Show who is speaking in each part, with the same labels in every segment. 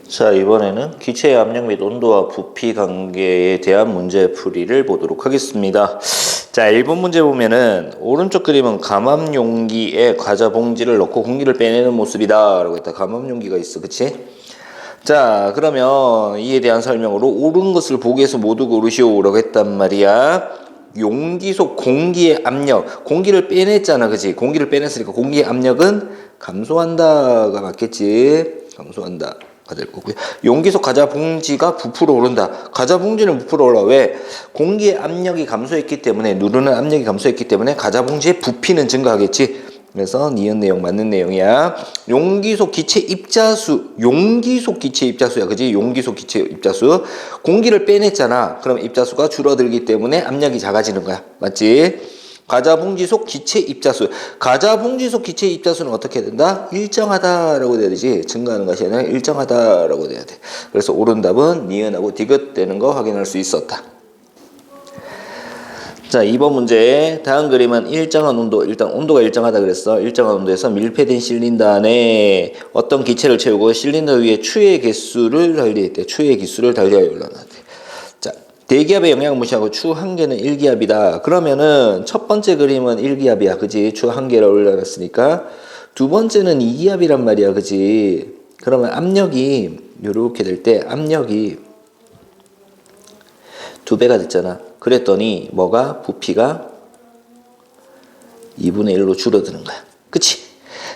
Speaker 1: 자, 이번에는 기체의 압력 및 온도와 부피 관계에 대한 문제 풀이를 보도록 하겠습니다. 자, 1번 문제 보면은 오른쪽 그림은 감압 용기에 과자 봉지를 넣고 공기를 빼내는 모습이다 라고 했다. 감압 용기가 있어, 그치? 자, 그러면 이에 대한 설명으로 옳은 것을 보기에서 모두 고르시오 라고 했단 말이야. 용기 속 공기의 압력, 공기를 빼냈잖아, 그치? 공기를 빼냈으니까 공기의 압력은 감소한다가 맞겠지? 감소한다 가 될 거고요. 용기 속 과자 봉지가 부풀어 오른다. 과자 봉지는 부풀어 올라. 왜? 공기의 압력이 감소했기 때문에, 누르는 압력이 감소했기 때문에 과자 봉지의 부피는 증가하겠지. 그래서 니은 내용 맞는 내용이야. 용기 속 기체 입자수, 용기 속 기체 입자수야, 그지? 용기 속 기체 입자수. 공기를 빼냈잖아. 그럼 입자수가 줄어들기 때문에 압력이 작아지는 거야. 맞지? 과자 봉지 속 기체 입자수. 과자 봉지 속 기체 입자수는 어떻게 된다? 일정하다라고 돼야 되지. 증가하는 것이 아니라 일정하다라고 돼야 돼. 그래서 옳은 답은 니은하고 디귿 되는 거 확인할 수 있었다. 자, 2번 문제. 다음 그림은 일정한 온도. 일단 온도가 일정하다 그랬어. 일정한 온도에서 밀폐된 실린더 안에 어떤 기체를 채우고 실린더 위에 추의 개수를 달리했대. 추의 기수를 달리하여 올라놨대. 자, 대기압의 영향을 무시하고 추 한 개는 1기압이다. 그러면은 첫 번째 그림은 1기압이야. 그지? 추 한 개를 올려놨으니까. 두 번째는 2기압이란 말이야. 그지? 그러면 압력이 이렇게 될 때 압력이 2배가 됐잖아. 그랬더니 뭐가? 부피가 2분의 1로 줄어드는 거야. 그치?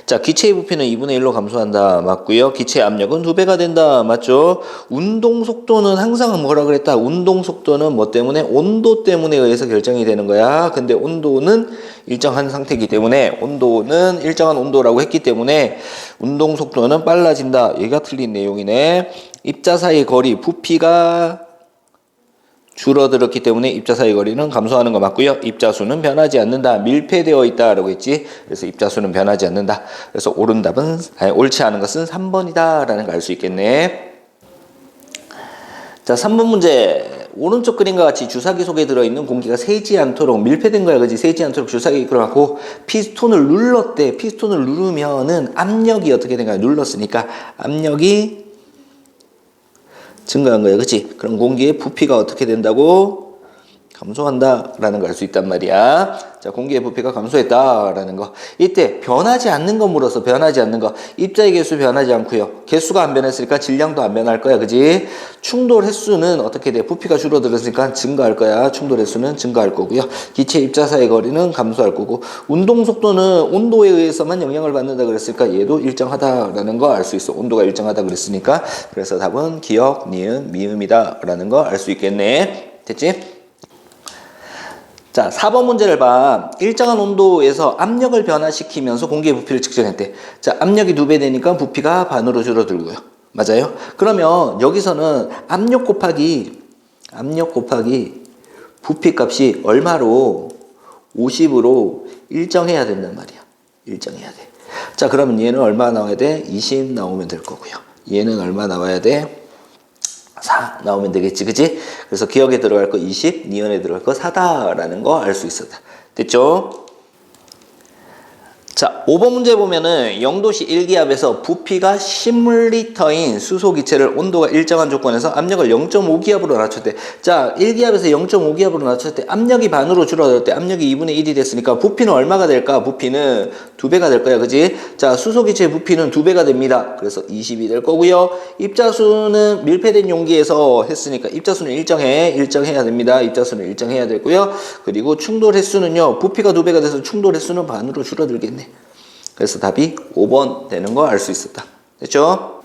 Speaker 1: 자, 기체의 부피는 2분의 1로 감소한다. 맞고요. 기체의 압력은 2배가 된다. 맞죠? 운동 속도는 항상 뭐라 그랬다? 운동 속도는 뭐 때문에? 온도 때문에 의해서 결정이 되는 거야. 근데 온도는 일정한 상태이기 때문에, 온도는 일정한 온도라고 했기 때문에 운동 속도는 빨라진다. 얘가 틀린 내용이네. 입자 사이 거리, 부피가 줄어들었기 때문에 입자 사이 거리는 감소하는 거 맞고요. 입자수는 변하지 않는다. 밀폐되어 있다라고 했지. 그래서 입자수는 변하지 않는다. 그래서 옳은 답은, 옳지 않은 것은 3번이다라는 걸 알 수 있겠네. 자, 3번 문제. 오른쪽 그림과 같이 주사기 속에 들어있는 공기가 새지 않도록 밀폐된 거야. 그지? 새지 않도록 주사기 들어가고 피스톤을 눌렀대. 피스톤을 누르면은 압력이 어떻게 된 거야? 눌렀으니까 압력이 증가한 거야. 그치? 그럼 공기의 부피가 어떻게 된다고? 감소한다라는 걸 알 수 있단 말이야. 자, 공기의 부피가 감소했다라는 거. 이때 변하지 않는 거 물어서 변하지 않는 거. 입자의 개수 변하지 않고요. 개수가 안 변했으니까 질량도 안 변할 거야. 그지? 충돌 횟수는 어떻게 돼? 부피가 줄어들었으니까 증가할 거야. 충돌 횟수는 증가할 거고요. 기체 입자 사이 거리는 감소할 거고. 운동 속도는 온도에 의해서만 영향을 받는다 그랬으니까 얘도 일정하다라는 거 알 수 있어. 온도가 일정하다 그랬으니까. 그래서 답은 기역, 니은, 미음이다라는 거 알 수 있겠네. 됐지? 자, 4번 문제를 봐. 일정한 온도에서 압력을 변화시키면서 공기의 부피를 측정했대. 자, 압력이 2배 되니까 부피가 반으로 줄어들고요. 맞아요? 그러면 여기서는 압력 곱하기 부피 값이 얼마로? 50으로 일정해야 된단 말이야. 일정해야 돼. 자, 그러면 얘는 얼마 나와야 돼? 20 나오면 될 거고요. 얘는 얼마 나와야 돼? 4 나오면 되겠지, 그치? 그래서 기억에 들어갈 거 20, 니은에 들어갈 거 4다라는 거 알 수 있었다. 됐죠? 자, 5번 문제 보면은 0도씨 1기압에서 부피가 10리터인 수소기체를 온도가 일정한 조건에서 압력을 0.5기압으로 낮췄대. 자, 1기압에서 0.5기압으로 낮췄을 때 압력이 반으로 줄어들었대. 압력이 2분의 1이 됐으니까 부피는 얼마가 될까? 부피는 2배가 될 거야. 그지? 자, 수소기체의 부피는 2배가 됩니다. 그래서 20이 될 거고요. 입자수는 밀폐된 용기에서 했으니까 입자수는 일정해야 됩니다. 입자수는 일정해야 되고요. 그리고 충돌 횟수는요. 부피가 2배가 돼서 충돌 횟수는 반으로 줄어들겠네. 그래서 답이 5번 되는 거 알 수 있었다. 됐죠?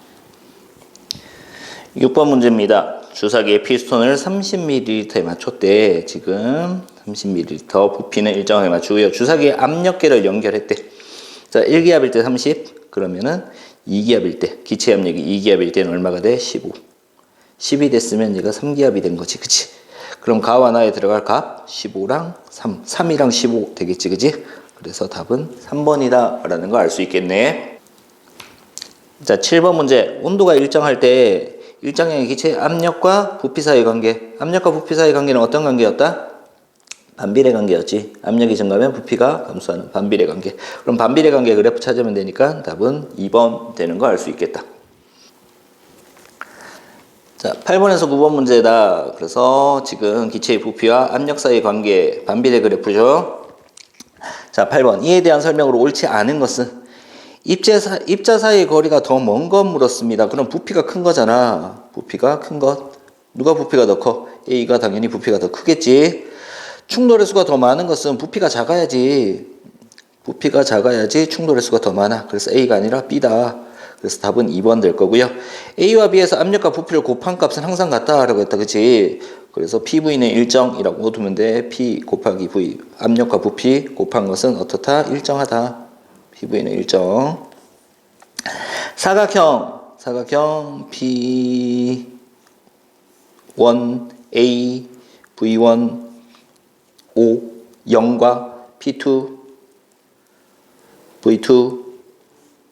Speaker 1: 6번 문제입니다. 주사기의 피스톤을 30ml에 맞췄대. 지금 30ml 부피는 일정하게 맞추고요. 주사기의 압력계를 연결했대. 자, 1기압일 때 30, 그러면은 2기압일 때, 기체 압력이 2기압일 때는 얼마가 돼? 15. 10이 됐으면 얘가 3기압이 된 거지. 그치? 그럼 가와 나에 들어갈 값 15랑 3, 3이랑 15 되겠지. 그치? 그래서 답은 3번이다 라는 걸 알 수 있겠네. 자, 7번 문제. 온도가 일정할 때 일정량의 기체 압력과 부피 사이의 관계. 압력과 부피 사이의 관계는 어떤 관계였다? 반비례 관계였지. 압력이 증가하면 부피가 감소하는 반비례 관계. 그럼 반비례 관계 그래프 찾으면 되니까 답은 2번 되는 거 알 수 있겠다. 자, 8번에서 9번 문제다. 그래서 지금 기체의 부피와 압력 사이의 관계, 반비례 그래프죠. 자, 8번. 이에 대한 설명으로 옳지 않은 것은 입자 사이의 거리가 더 먼 것 물었습니다. 그럼 부피가 큰 거잖아. 부피가 큰 것. 누가 부피가 더 커? A가 당연히 부피가 더 크겠지. 충돌의 수가 더 많은 것은 부피가 작아야지. 부피가 작아야지 충돌의 수가 더 많아. 그래서 A가 아니라 B다. 그래서 답은 2번 될 거고요. A와 B에서 압력과 부피를 곱한 값은 항상 같다라고 했다. 그치? 그래서 PV는 일정이라고 두면 돼. P 곱하기 V. 압력과 부피 곱한 것은 어떻다? 일정하다. PV는 일정. 사각형 P1 A V1 O 0과 P2 V2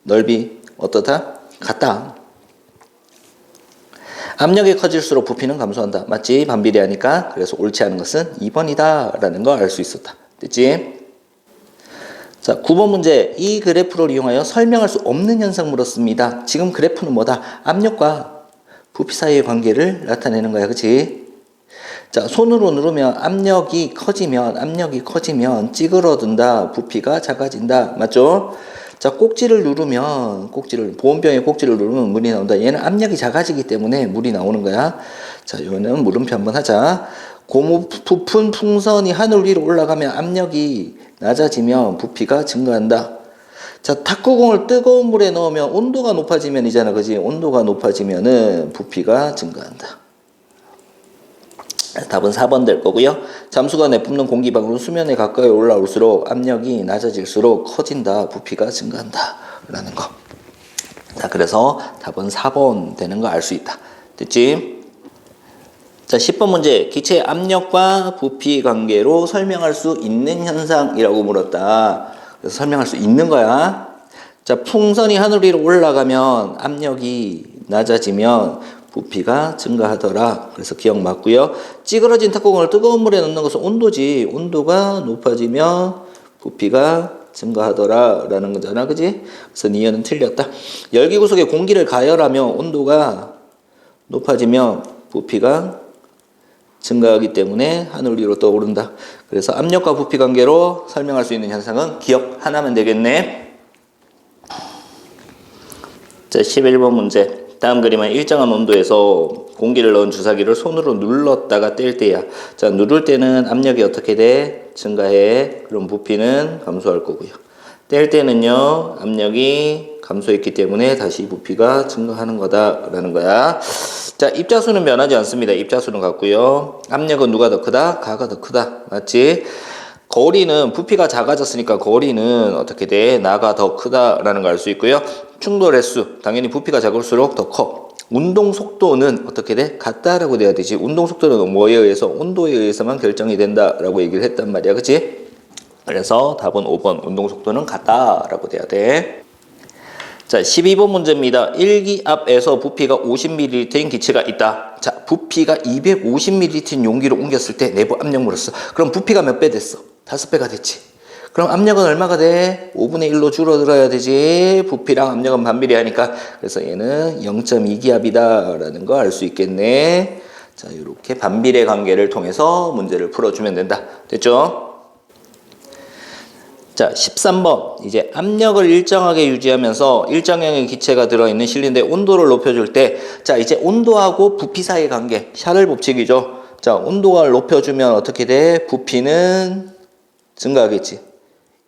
Speaker 1: 넓이 어떻다? 같다. 압력이 커질수록 부피는 감소한다. 맞지? 반비례하니까. 그래서 옳지 않은 것은 2번이다 라는 걸 알 수 있었다. 됐지? 자, 9번 문제. 이 그래프를 이용하여 설명할 수 없는 현상 물었습니다. 지금 그래프는 뭐다? 압력과 부피 사이의 관계를 나타내는 거야. 그치? 자, 손으로 누르면 압력이 커지면 찌그러든다. 부피가 작아진다. 맞죠? 자, 보온병의 꼭지를 누르면 물이 나온다. 얘는 압력이 작아지기 때문에 물이 나오는 거야. 자, 이거는 물음표 한번 하자. 고무 부푼 풍선이 하늘 위로 올라가면 압력이 낮아지면 부피가 증가한다. 자, 탁구공을 뜨거운 물에 넣으면 온도가 높아지면이잖아. 그지? 온도가 높아지면은 부피가 증가한다. 답은 4번 될 거고요. 잠수가 내뿜는 공기방울은 수면에 가까이 올라올수록 압력이 낮아질수록 커진다. 부피가 증가한다. 라는 거. 자, 그래서 답은 4번 되는 거 알 수 있다. 됐지? 자, 10번 문제. 기체의 압력과 부피 관계로 설명할 수 있는 현상이라고 물었다. 그래서 설명할 수 있는 거야. 자, 풍선이 하늘 위로 올라가면 압력이 낮아지면 부피가 증가하더라. 그래서 기억 맞고요. 찌그러진 탁구공을 뜨거운 물에 넣는 것은 온도지. 온도가 높아지면 부피가 증가하더라 라는 거잖아. 그지? 그래서 니은은 틀렸다. 열기구 속에 공기를 가열하면 온도가 높아지면 부피가 증가하기 때문에 하늘 위로 떠오른다. 그래서 압력과 부피 관계로 설명할 수 있는 현상은 기억 하나면 되겠네. 자, 11번 문제. 다음 그림은 일정한 온도에서 공기를 넣은 주사기를 손으로 눌렀다가 뗄 때야. 자, 누를 때는 압력이 어떻게 돼? 증가해. 그럼 부피는 감소할 거고요. 뗄 때는요, 압력이 감소했기 때문에 다시 부피가 증가하는 거다라는 거야. 자, 입자수는 변하지 않습니다. 입자수는 같고요. 압력은 누가 더 크다? 가가 더 크다. 맞지? 거리는 부피가 작아졌으니까 거리는 어떻게 돼? 나가 더 크다라는 걸 알 수 있고요. 충돌 횟수 당연히 부피가 작을수록 더 커. 운동 속도는 어떻게 돼? 같다라고 돼야 되지. 운동 속도는 뭐에 의해서? 온도에 의해서만 결정이 된다라고 얘기를 했단 말이야. 그치? 그래서 답은 5번. 운동 속도는 같다라고 돼야 돼. 자, 12번 문제입니다. 일기압에서 부피가 50ml인 기체가 있다. 자, 부피가 250ml인 용기로 옮겼을 때 내부 압력 물었어. 그럼 부피가 몇 배 됐어? 5배가 됐지. 그럼 압력은 얼마가 돼? 5분의 1로 줄어들어야 되지. 부피랑 압력은 반비례하니까. 그래서 얘는 0.2기압이다 라는 거 알 수 있겠네. 자, 이렇게 반비례 관계를 통해서 문제를 풀어주면 된다. 됐죠? 자, 13번. 이제 압력을 일정하게 유지하면서 일정량의 기체가 들어있는 실린더의 온도를 높여줄 때, 자, 이제 온도하고 부피 사이의 관계, 샤를 법칙이죠. 자, 온도가 높여주면 어떻게 돼? 부피는 증가하겠지.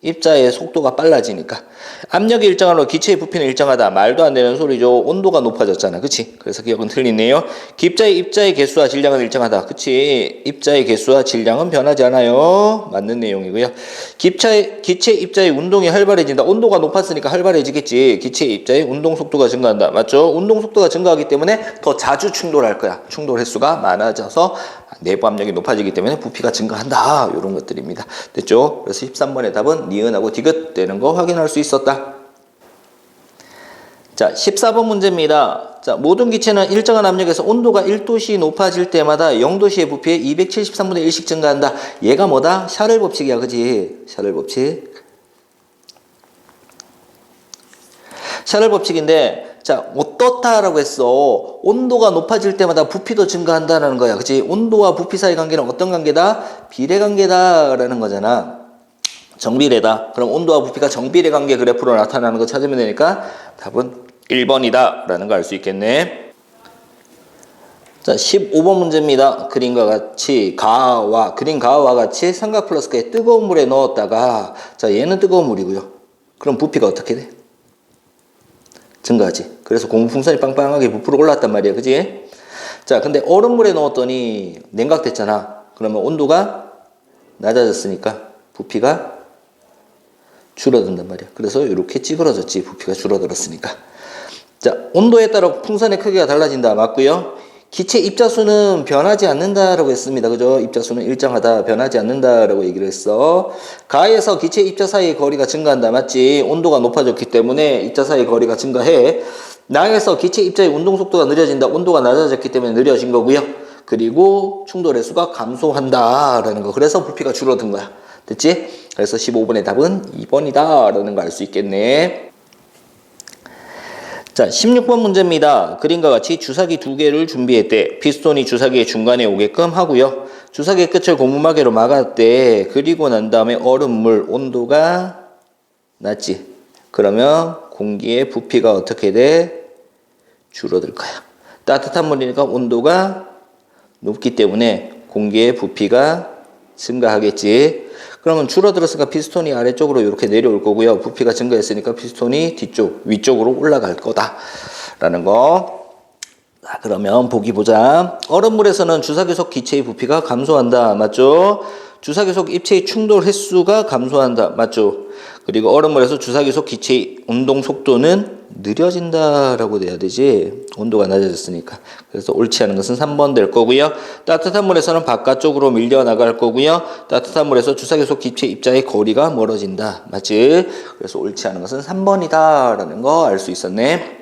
Speaker 1: 입자의 속도가 빨라지니까. 압력이 일정하로 기체의 부피는 일정하다. 말도 안 되는 소리죠. 온도가 높아졌잖아. 그치? 그래서 기억은 틀리네요. 입자의 개수와 질량은 일정하다. 그치? 입자의 개수와 질량은 변하지 않아요. 맞는 내용이고요. 기체 입자의 운동이 활발해진다. 온도가 높았으니까 활발해지겠지. 기체 입자의 운동 속도가 증가한다. 맞죠? 운동 속도가 증가하기 때문에 더 자주 충돌할 거야. 충돌 횟수가 많아져서 내부 압력이 높아지기 때문에 부피가 증가한다. 이런 것들입니다. 됐죠? 그래서 13번의 답은 니은하고 디귿 되는 거 확인할 수 있었다. 자, 14번 문제입니다. 자, 모든 기체는 일정한 압력에서 온도가 1도씨 높아질 때마다 0도씨의 부피에 273분의 1씩 증가한다. 얘가 뭐다? 샤를 법칙이야. 그지? 샤를 법칙. 샤를 법칙인데, 자, 어떻다라고 했어? 온도가 높아질 때마다 부피도 증가한다는 거야. 그치? 온도와 부피 사이 관계는 어떤 관계다? 비례관계다라는 거잖아. 정비례다. 그럼 온도와 부피가 정비례 관계 그래프로 나타나는 거 찾으면 되니까 답은 1번이다 라는 거 알 수 있겠네. 자, 15번 문제입니다. 그림과 같이 그림 가와 같이 삼각 플라스크에 뜨거운 물에 넣었다가, 자, 얘는 뜨거운 물이고요. 그럼 부피가 어떻게 돼? 증가하지. 그래서 고무풍선이 빵빵하게 부풀어 올랐단 말이야. 그지? 자, 근데 얼음물에 넣었더니 냉각됐잖아. 그러면 온도가 낮아졌으니까 부피가 줄어든단 말이야. 그래서 이렇게 찌그러졌지. 부피가 줄어들었으니까. 자, 온도에 따라 풍선의 크기가 달라진다. 맞고요. 기체 입자수는 변하지 않는다라고 했습니다. 그죠? 입자수는 일정하다. 변하지 않는다라고 얘기를 했어. 가에서 기체 입자 사이의 거리가 증가한다. 맞지? 온도가 높아졌기 때문에 입자 사이의 거리가 증가해. 나에서 기체 입자의 운동 속도가 느려진다. 온도가 낮아졌기 때문에 느려진 거고요. 그리고 충돌의 수가 감소한다라는 거. 그래서 부피가 줄어든 거야. 됐지? 그래서 15번의 답은 2번이다 라는 거 알 수 있겠네. 자, 16번 문제입니다. 그림과 같이 주사기 2개를 준비했대. 피스톤이 주사기의 중간에 오게끔 하고요. 주사기의 끝을 고무마개로 막았대. 그리고 난 다음에 얼음물 온도가 낮지. 그러면 공기의 부피가 어떻게 돼? 줄어들 거야. 따뜻한 물이니까 온도가 높기 때문에 공기의 부피가 증가하겠지. 그러면 줄어들었으니까 피스톤이 아래쪽으로 이렇게 내려올 거고요. 부피가 증가했으니까 피스톤이 위쪽으로 올라갈 거다라는 거. 자, 그러면 보기 보자. 얼음물에서는 주사기 속 기체의 부피가 감소한다. 맞죠? 주사기 속 입체의 충돌 횟수가 감소한다. 맞죠? 그리고 얼음물에서 주사기 속 기체의 운동 속도는 느려진다라고 돼야 되지. 온도가 낮아졌으니까. 그래서 옳지 않은 것은 3번 될 거고요. 따뜻한 물에서는 바깥쪽으로 밀려나갈 거고요. 따뜻한 물에서 주사기 속 기체 입자의 거리가 멀어진다. 맞지? 그래서 옳지 않은 것은 3번이다 라는 거 알 수 있었네.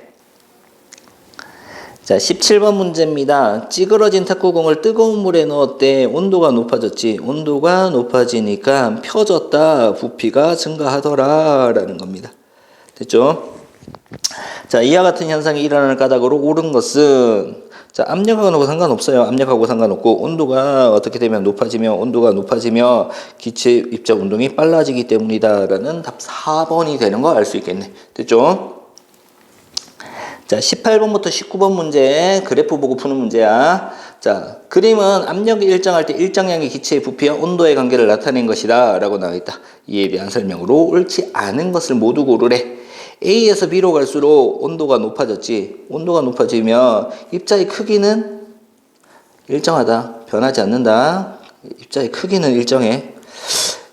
Speaker 1: 자, 17번 문제입니다. 찌그러진 탁구공을 뜨거운 물에 넣었대. 온도가 높아졌지. 온도가 높아지니까 펴졌다. 부피가 증가하더라 라는 겁니다. 됐죠? 자, 이와 같은 현상이 일어나는 까닭으로 옳은 것은, 자, 압력하고 상관없어요. 압력하고 상관없고 온도가 어떻게 되면 온도가 높아지며 기체 입자 운동이 빨라지기 때문이다 라는 답 4번이 되는 거 알 수 있겠네. 됐죠? 자, 18번부터 19번 문제 그래프 보고 푸는 문제야. 자, 그림은 압력이 일정할 때 일정량의 기체의 부피와 온도의 관계를 나타낸 것이다 라고 나와 있다. 이에 대한 설명으로 옳지 않은 것을 모두 고르래. A에서 B로 갈수록 온도가 높아졌지. 온도가 높아지면 입자의 크기는 일정하다. 변하지 않는다. 입자의 크기는 일정해.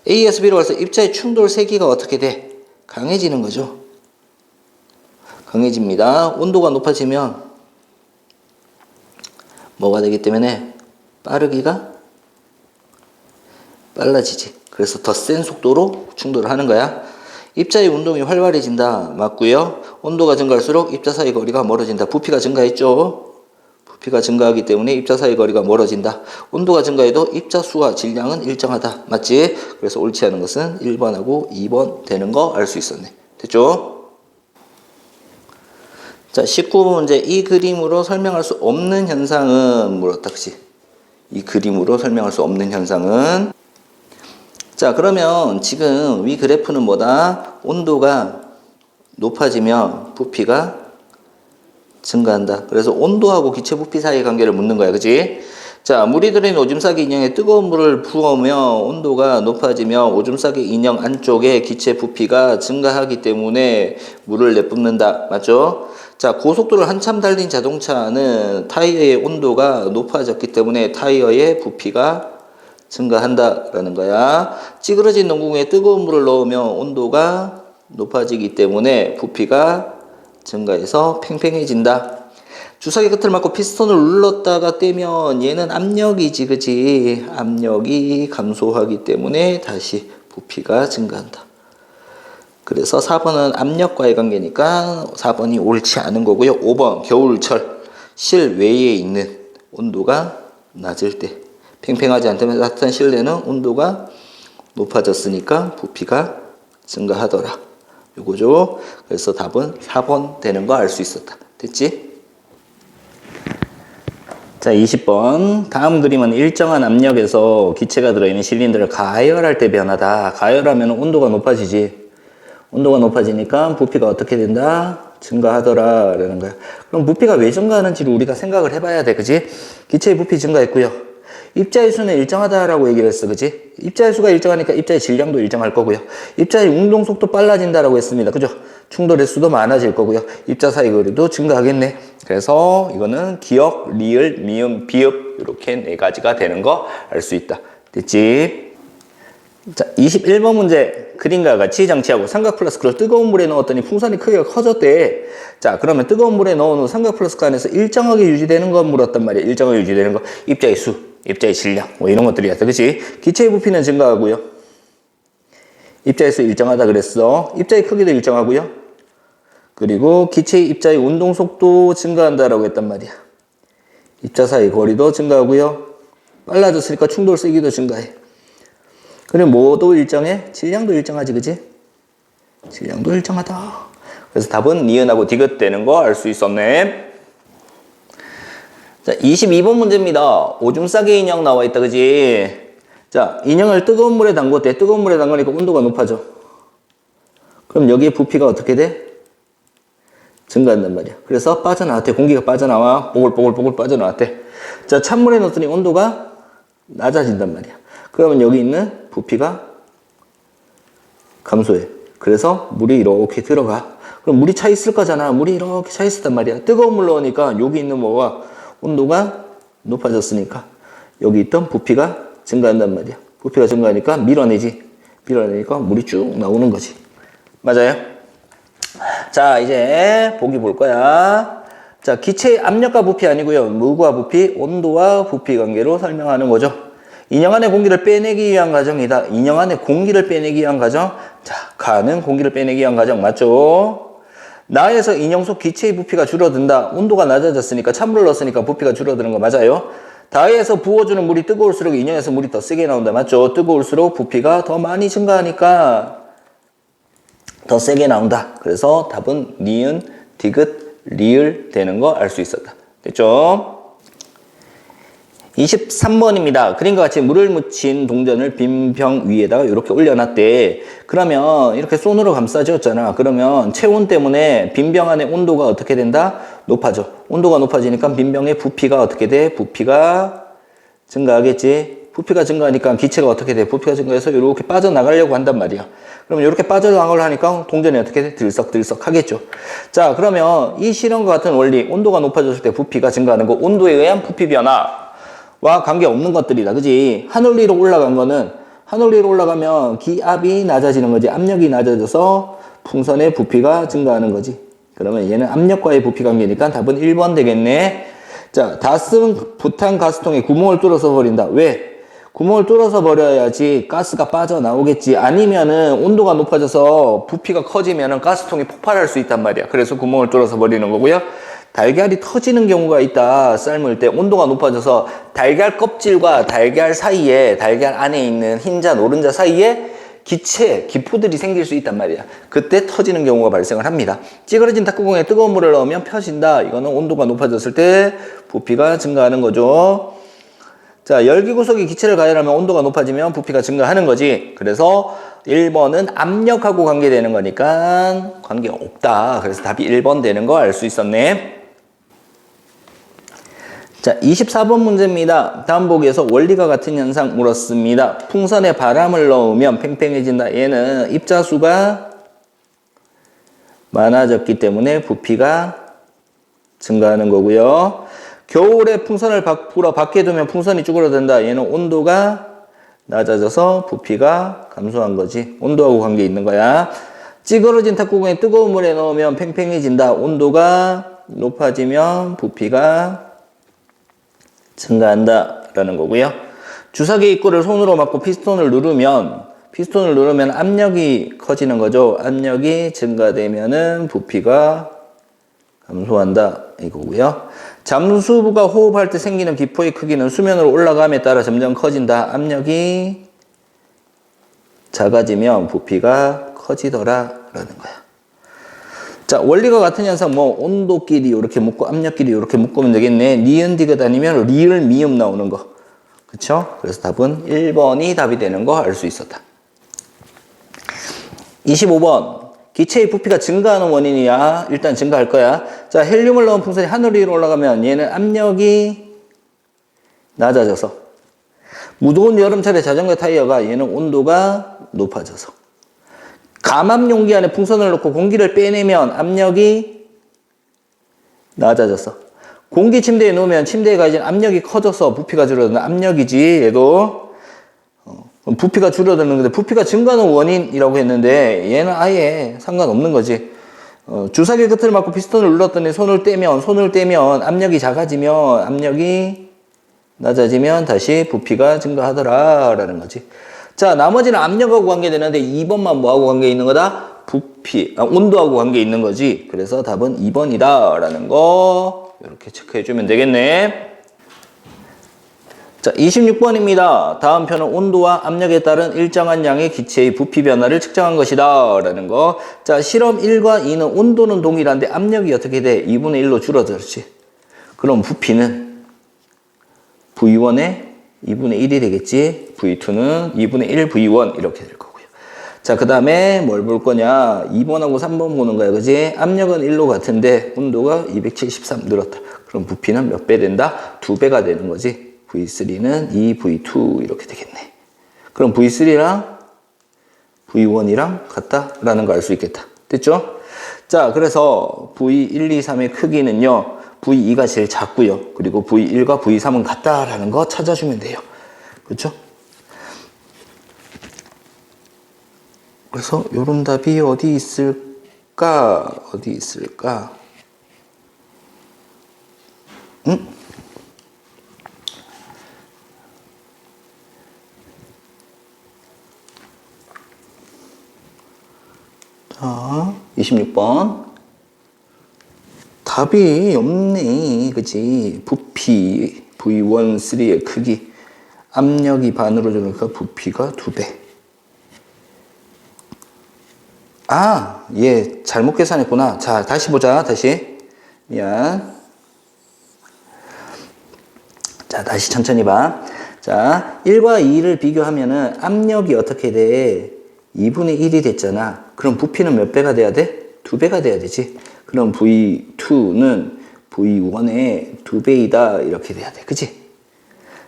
Speaker 1: A에서 B로 갈수록 입자의 충돌 세기가 어떻게 돼? 강해지는 거죠. 강해집니다. 온도가 높아지면 뭐가 되기 때문에 빠르기가 빨라지지. 그래서 더 센 속도로 충돌을 하는 거야. 입자의 운동이 활발해진다. 맞고요. 온도가 증가할수록 입자 사이 거리가 멀어진다. 부피가 증가했죠. 부피가 증가하기 때문에 입자 사이 거리가 멀어진다. 온도가 증가해도 입자 수와 질량은 일정하다. 맞지? 그래서 옳지 않은 것은 1번하고 2번 되는 거 알 수 있었네. 됐죠? 자, 19번 문제. 이 그림으로 설명할 수 없는 현상은 물었다지. 이 그림으로 설명할 수 없는 현상은, 자, 그러면 지금 위 그래프는 뭐다? 온도가 높아지면 부피가 증가한다. 그래서 온도하고 기체 부피 사이의 관계를 묻는 거야. 그치? 자, 물이 들어있는 오줌 싸기 인형에 뜨거운 물을 부으면 온도가 높아지면 오줌 싸기 인형 안쪽에 기체 부피가 증가하기 때문에 물을 내뿜는다. 맞죠? 자, 고속도로를 한참 달린 자동차는 타이어의 온도가 높아졌기 때문에 타이어의 부피가 증가한다라는 거야. 찌그러진 농구공에 뜨거운 물을 넣으면 온도가 높아지기 때문에 부피가 증가해서 팽팽해진다. 주사기 끝을 막고 피스톤을 눌렀다가 떼면 얘는 압력이지, 그치? 압력이 감소하기 때문에 다시 부피가 증가한다. 그래서 4번은 압력과의 관계니까 4번이 옳지 않은 거고요. 5번 겨울철 실외에 있는 온도가 낮을 때 팽팽하지 않다면 따뜻한 실내는 온도가 높아졌으니까 부피가 증가하더라. 요거죠. 그래서 답은 4번 되는 거 알 수 있었다. 됐지? 자, 20번. 다음 그림은 일정한 압력에서 기체가 들어있는 실린더를 가열할 때 변하다. 가열하면 온도가 높아지지. 온도가 높아지니까 부피가 어떻게 된다? 증가하더라 라는 거야. 그럼 부피가 왜 증가하는지를 우리가 생각을 해봐야 돼. 그지? 기체의 부피 증가했고요. 입자의 수는 일정하다라고 얘기를 했어. 그지? 입자의 수가 일정하니까 입자의 질량도 일정할 거고요. 입자의 운동 속도 빨라진다라고 했습니다. 그죠? 충돌의 수도 많아질 거고요. 입자 사이 거리도 증가하겠네. 그래서 이거는 기역, 리을, 미음, 비읍 이렇게 네 가지가 되는 거 알 수 있다. 됐지? 자, 21번 문제. 그림과 같이 장치하고 삼각 플라스크를 뜨거운 물에 넣었더니 풍선이 크기가 커졌대. 자, 그러면 뜨거운 물에 넣은 후 삼각 플라스크 안에서 일정하게 유지되는 거 물었단 말이야. 일정하게 유지되는 거. 입자의 수, 입자의 질량, 뭐 이런 것들이었다. 그치? 기체의 부피는 증가하고요. 입자의 수 일정하다 그랬어. 입자의 크기도 일정하고요. 그리고 기체의 입자의 운동 속도 증가한다라고 했단 말이야. 입자 사이 거리도 증가하고요. 빨라졌으니까 충돌 세기도 증가해. 그리고 뭐도 일정해? 질량도 일정하지, 그지? 질량도 일정하다. 그래서 답은 니은하고 디귿 되는 거 알 수 있었네. 자, 22번 문제입니다. 오줌 싸개 인형 나와 있다, 그지? 자, 인형을 뜨거운 물에 담궜대. 뜨거운 물에 담그니까 온도가 높아져. 그럼 여기에 부피가 어떻게 돼? 증가한단 말이야. 그래서 빠져나왔대. 공기가 빠져나와. 뽀글뽀글 빠져나왔대. 자, 찬물에 넣었더니 온도가 낮아진단 말이야. 그러면 여기 있는 부피가 감소해. 그래서 물이 이렇게 들어가. 그럼 물이 차 있을 거잖아. 물이 이렇게 차 있었단 말이야. 뜨거운 물 넣으니까 여기 있는 뭐가 온도가 높아졌으니까 여기 있던 부피가 증가한단 말이야. 부피가 증가하니까 밀어내지. 밀어내니까 물이 쭉 나오는 거지. 맞아요? 자, 이제 보기 볼 거야. 자, 기체의 압력과 부피 아니고요. 무과 부피, 온도와 부피 관계로 설명하는 거죠. 인형 안에 공기를 빼내기 위한 과정이다. 인형 안에 공기를 빼내기 위한 과정. 자, 가는 공기를 빼내기 위한 과정 맞죠? 나에서 인형 속 기체의 부피가 줄어든다. 온도가 낮아졌으니까 찬물을 넣었으니까 부피가 줄어드는 거 맞아요? 다에서 부어주는 물이 뜨거울수록 인형에서 물이 더 세게 나온다. 맞죠? 뜨거울수록 부피가 더 많이 증가하니까 더 세게 나온다. 그래서 답은 니은, 디귿, 리을 되는 거 알 수 있었다. 됐죠? 23번입니다. 그림과 같이 물을 묻힌 동전을 빈 병 위에다가 이렇게 올려놨대. 그러면 이렇게 손으로 감싸주었잖아. 그러면 체온 때문에 빈 병 안의 온도가 어떻게 된다? 높아져. 온도가 높아지니까 빈 병의 부피가 어떻게 돼? 부피가 증가하겠지. 부피가 증가하니까 기체가 어떻게 돼? 부피가 증가해서 이렇게 빠져나가려고 한단 말이야. 그러면 이렇게 빠져나가려 하니까 동전이 어떻게 돼? 들썩들썩 하겠죠. 자, 그러면 이 실험과 같은 원리, 온도가 높아졌을 때 부피가 증가하는 거, 온도에 의한 부피 변화와 관계없는 것들이다. 그지? 하늘 위로 올라간 거는, 하늘 위로 올라가면 기압이 낮아지는 거지. 압력이 낮아져서 풍선의 부피가 증가하는 거지. 그러면 얘는 압력과의 부피 관계니까 답은 1번 되겠네. 자, 다 쓴 부탄 가스통에 구멍을 뚫어서 버린다. 왜? 구멍을 뚫어서 버려야지 가스가 빠져나오겠지. 아니면은 온도가 높아져서 부피가 커지면은 가스통이 폭발할 수 있단 말이야. 그래서 구멍을 뚫어서 버리는 거고요. 달걀이 터지는 경우가 있다. 삶을 때 온도가 높아져서 달걀 껍질과 달걀 사이에, 달걀 안에 있는 흰자, 노른자 사이에 기포들이 생길 수 있단 말이야. 그때 터지는 경우가 발생을 합니다. 찌그러진 탁구공에 뜨거운 물을 넣으면 펴진다. 이거는 온도가 높아졌을 때 부피가 증가하는 거죠. 자, 열기구석이 기체를 가열하면 온도가 높아지면 부피가 증가하는 거지. 그래서 1번은 압력하고 관계되는 거니까 관계없다. 그래서 답이 1번 되는 거 알 수 있었네. 자, 24번 문제입니다. 다음 보기에서 원리가 같은 현상 물었습니다. 풍선에 바람을 넣으면 팽팽해진다. 얘는 입자수가 많아졌기 때문에 부피가 증가하는 거고요. 겨울에 풍선을 밖으로 밖에 두면 풍선이 쭈그러든다. 얘는 온도가 낮아져서 부피가 감소한 거지. 온도하고 관계 있는 거야. 찌그러진 탁구공에 뜨거운 물에 넣으면 팽팽해진다. 온도가 높아지면 부피가 증가한다 라는 거고요. 주사기 입구를 손으로 막고 피스톤을 누르면 압력이 커지는 거죠. 압력이 증가되면은 부피가 감소한다 이거고요. 잠수부가 호흡할 때 생기는 기포의 크기는 수면으로 올라감에 따라 점점 커진다. 압력이 작아지면 부피가 커지더라 라는 거야. 자, 원리가 같은 현상, 뭐, 온도끼리 이렇게 묶고, 압력끼리 이렇게 묶으면 되겠네. 니은, 디귿 아니면 리을, 미음 나오는 거. 그쵸? 그래서 답은 1번이 답이 되는 거 알 수 있었다. 25번. 기체의 부피가 증가하는 원인이야. 일단 증가할 거야. 자, 헬륨을 넣은 풍선이 하늘 위로 올라가면 얘는 압력이 낮아져서, 무더운 여름철에 자전거 타이어가 얘는 온도가 높아져서, 감압 용기 안에 풍선을 넣고 공기를 빼내면 압력이 낮아져서, 공기 침대에 넣으면 침대에 가진 압력이 커져서 부피가 줄어드는 압력이지. 얘도 부피가 줄어드는 건데, 부피가 증가하는 원인이라고 했는데 얘는 아예 상관없는 거지. 주사기 끝을 맞고 피스톤을 눌렀더니 손을 떼면 압력이 작아지면, 압력이 낮아지면 다시 부피가 증가하더라 라는 거지. 자, 나머지는 압력하고 관계되는데 2번만 뭐하고 관계 있는 거다? 부피, 온도하고 관계 있는 거지. 그래서 답은 2번이다 라는 거 이렇게 체크해 주면 되겠네. 자, 26번입니다. 다음 편은 온도와 압력에 따른 일정한 양의 기체의 부피 변화를 측정한 것이다 라는 거. 자, 실험 1과 2는 온도는 동일한데 압력이 어떻게 돼? 2분의 1로 줄어들지. 그럼 부피는 V1의 2분의 1이 되겠지. V2는 2분의 1 V1 이렇게 될 거고요. 자, 그 다음에 뭘 볼 거냐? 2번하고 3번 보는 거야. 그지? 압력은 1로 같은데 온도가 273 늘었다. 그럼 부피는 몇 배 된다? 2배가 되는 거지. V3는 2V2 이렇게 되겠네. 그럼 V3랑 V1이랑 같다라는 걸 알 수 있겠다. 됐죠? 자, 그래서 V1, 2, 3의 크기는요. V2가 제일 작고요. 그리고 V1과 V3은 같다라는 거 찾아주면 돼요. 그렇죠? 그래서 요런 답이 어디 있을까? 어디 있을까? 자, 26번. 답이 없네. 그치? 부피, V1, 3의 크기. 압력이 반으로 줄으니까 부피가 2배. 아, 얘 잘못 계산했구나. 자, 다시 보자. 다시. 미안. 자, 다시 천천히 봐. 자, 1과 2를 비교하면은 압력이 어떻게 돼? 2분의 1이 됐잖아. 그럼 부피는 몇 배가 돼야 돼? 2배가 돼야 되지. 그럼 V2는 V1의 2배이다. 이렇게 돼야 돼. 그치?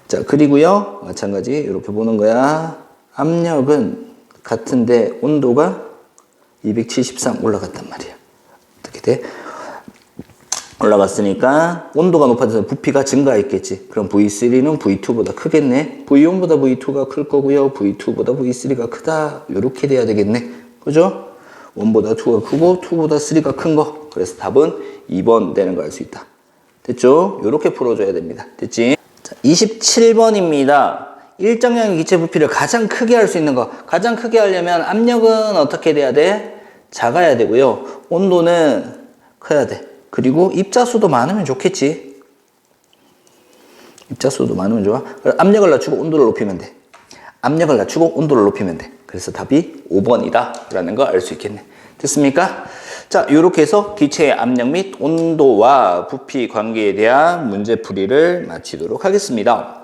Speaker 1: 자, 그리고요. 마찬가지. 이렇게 보는 거야. 압력은 같은데 온도가 273 올라갔단 말이야. 어떻게 돼? 올라갔으니까 온도가 높아져서 부피가 증가했겠지. 그럼 V3는 V2보다 크겠네. V1보다 V2가 클 거고요. V2보다 V3가 크다. 이렇게 돼야 되겠네. 그죠? 1보다 2가 크고 2보다 3가 큰 거. 그래서 답은 2번 되는 거 알 수 있다. 됐죠? 이렇게 풀어줘야 됩니다. 됐지? 자, 27번입니다. 일정량의 기체 부피를 가장 크게 할 수 있는 거. 가장 크게 하려면 압력은 어떻게 돼야 돼? 작아야 되고요. 온도는 커야 돼. 그리고 입자수도 많으면 좋겠지. 입자수도 많으면 좋아. 압력을 낮추고 온도를 높이면 돼. 압력을 낮추고 온도를 높이면 돼. 그래서 답이 5번이다 라는 거 알 수 있겠네. 됐습니까? 자, 이렇게 해서 기체의 압력 및 온도와 부피 관계에 대한 문제풀이를 마치도록 하겠습니다.